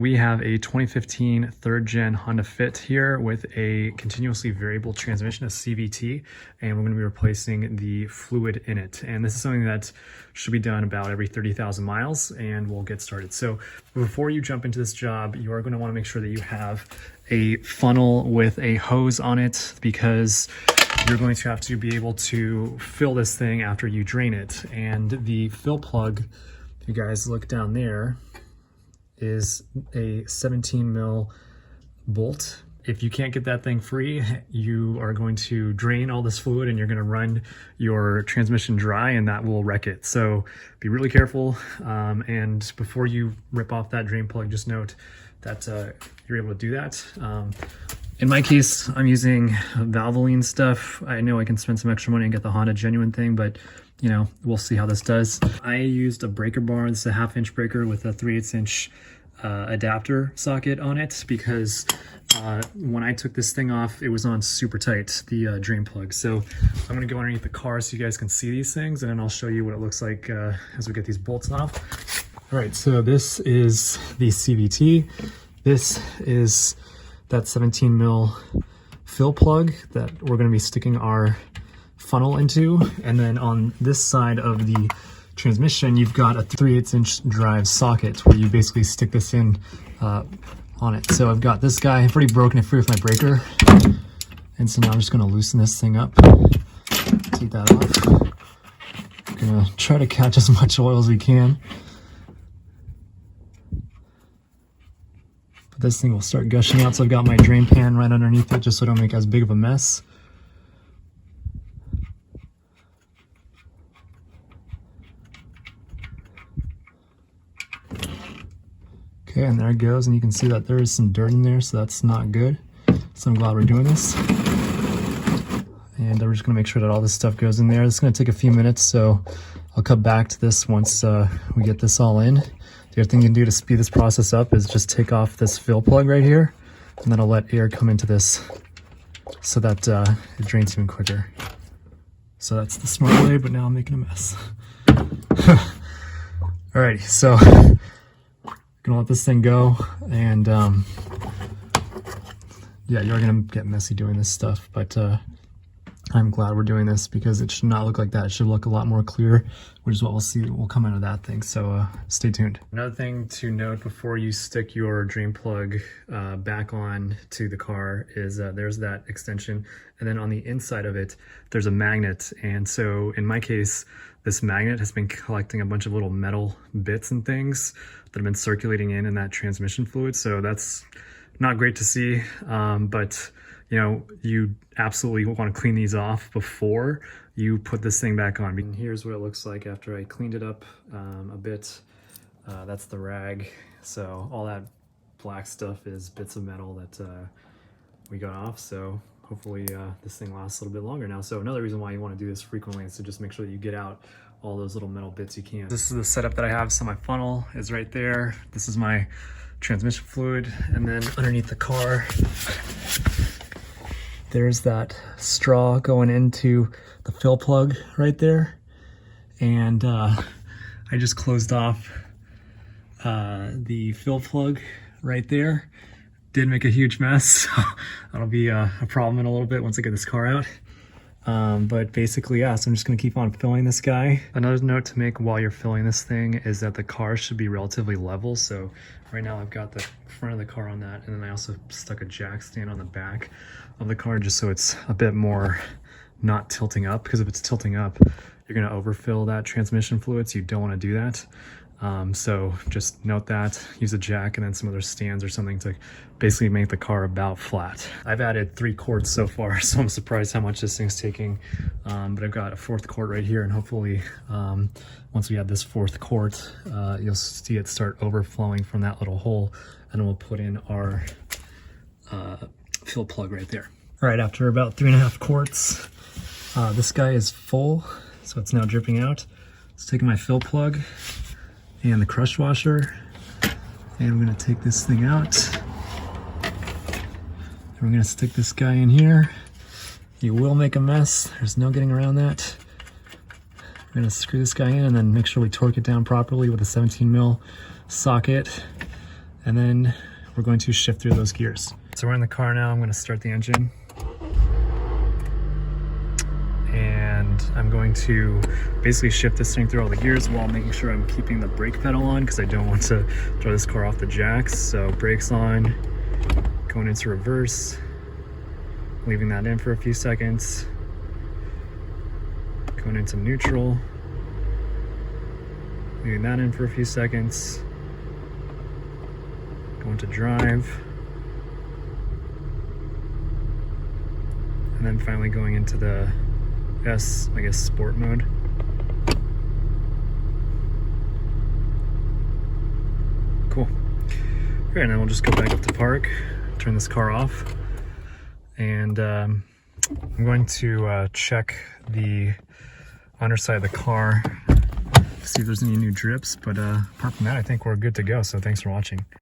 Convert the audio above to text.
We have a 2015 third gen Honda Fit here with a continuously variable transmission, a CVT, and we're going to be replacing the fluid in it. And this is something that should be done about every 30,000 miles, and we'll get started. So before you jump into this job, you are going to want to make sure that you have a funnel with a hose on it, because you're going to have to be able to fill this thing after you drain it. And the fill plug, if you guys look down there, is a 17 mil bolt. If you can't get that thing free, you are going to drain all this fluid and you're going to run your transmission dry, and that will wreck it. So be really careful. And before you rip off that drain plug, just note that you're able to do that. In my case, I'm using Valvoline stuff. I know I can spend some extra money and get the Honda Genuine thing, but you know, we'll see how this does. I used a breaker bar. This is a 1/2 inch breaker with a 3/8 inch adapter socket on it, because when I took this thing off, it was on super tight, the drain plug. So I'm gonna go underneath the car so you guys can see these things, and then I'll show you what it looks like as we get these bolts off. All right, so this is the CVT. This is that 17 mil fill plug that we're gonna be sticking our funnel into. And then on this side of the transmission, you've got a 3/8 inch drive socket where you basically stick this in on it. So I've got this guy, I've already broken it free with my breaker. And so now I'm just gonna loosen this thing up, take that off. I'm gonna try to catch as much oil as we can. But this thing will start gushing out, so I've got my drain pan right underneath it just so I don't make as big of a mess. Okay, and there it goes, and you can see that there is some dirt in there, so that's not good. So I'm glad we're doing this. And we're just gonna make sure that all this stuff goes in there. It's gonna take a few minutes, so I'll come back to this once we get this all in. The other thing you can do to speed this process up is just take off this fill plug right here, and then I'll let air come into this so that it drains even quicker. So that's the smart way, but now I'm making a mess. Alrighty, so gonna let this thing go, and yeah, you're gonna get messy doing this stuff, but I'm glad we're doing this because it should not look like that. It should look a lot more clear, which is what we'll see will come out of that thing. So stay tuned. Another thing to note before you stick your drain plug back on to the car is there's that extension, and then on the inside of it there's a magnet. And so in my case, this magnet has been collecting a bunch of little metal bits and things that have been circulating in that transmission fluid. So that's not great to see, but you know, you absolutely want to clean these off before you put this thing back on. And here's what it looks like after I cleaned it up a bit. That's the rag. So all that black stuff is bits of metal that we got off. So hopefully this thing lasts a little bit longer now. So another reason why you want to do this frequently is to just make sure that you get out all those little metal bits you can. This is the setup that I have. So my funnel is right there. This is my transmission fluid. And then underneath the car, there's that straw going into the fill plug right there. And I just closed off the fill plug right there. Did make a huge mess, so that'll be a problem in a little bit once I get this car out. But basically, yeah, so I'm just gonna keep on filling this guy. Another note to make while you're filling this thing is that the car should be relatively level. So right now I've got the front of the car on that, and then I also stuck a jack stand on the back of the car just so it's a bit more not tilting up, because if it's tilting up, you're gonna overfill that transmission fluid, so you don't wanna do that. So just note that, use a jack and then some other stands or something to basically make the car about flat. I've added 3 quarts so far, so I'm surprised how much this thing's taking. But I've got a 4th quart right here, and hopefully once we add this 4th quart, you'll see it start overflowing from that little hole, and then we'll put in our fill plug right there. All right, after about 3.5 quarts, this guy is full, so it's now dripping out. Let's take my fill plug and the crush washer, and I'm gonna take this thing out. And we're gonna stick this guy in here. You will make a mess, there's no getting around that. We're gonna screw this guy in and then make sure we torque it down properly with a 17 mil socket. and then we're going to shift through those gears. So we're in the car now. I'm going to start the engine. And I'm going to basically shift this thing through all the gears while making sure I'm keeping the brake pedal on because I don't want to throw this car off the jacks. So brakes on, going into reverse, leaving that in for a few seconds, going into neutral, leaving that in for a few seconds, going to drive, and then finally going into the sport mode. Cool. Great, and then we'll just go back up to park, turn this car off, and I'm going to check the underside of the car, see if there's any new drips, but apart from that, I think we're good to go, so thanks for watching.